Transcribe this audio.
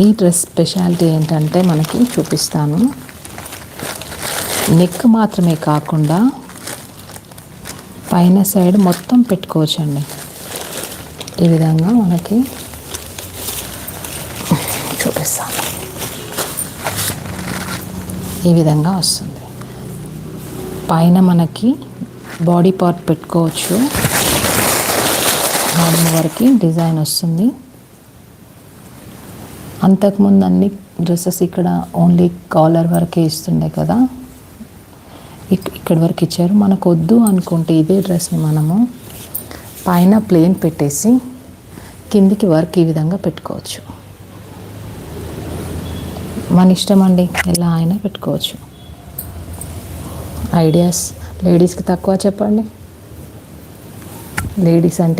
ఈ dress speciality ఏంటంటే మనకి చూపిస్తాను. నెక్ మాత్రమే కాకుండా పైన సైడ్ మొత్తం పెట్టుకోవచ్చండి. ఈ విధంగా మనకి చూపిస్తాను. ఈ విధంగా వస్తుంది. పైన మనకి బాడీ పార్ట్ పెట్టుకోవచ్చు. నడుము వరకు డిజైన్ వస్తుంది. అంతకుముందు అన్ని డ్రెస్సెస్ ఇక్కడ ఓన్లీ కాలర్ వరకే ఇస్తుండే కదా, ఇక్కడి వరకు ఇచ్చారు. మనకు వద్దు అనుకుంటే ఇదే డ్రెస్ని మనము పైన ప్లేన్ పెట్టేసి కిందికి వర్క్ ఈ విధంగా పెట్టుకోవచ్చు. మన ఇష్టం అండి, ఎలా అయినా పెట్టుకోవచ్చు. ఐడియాస్ లేడీస్కి తక్కువ చెప్పండి. లేడీస్ అంటే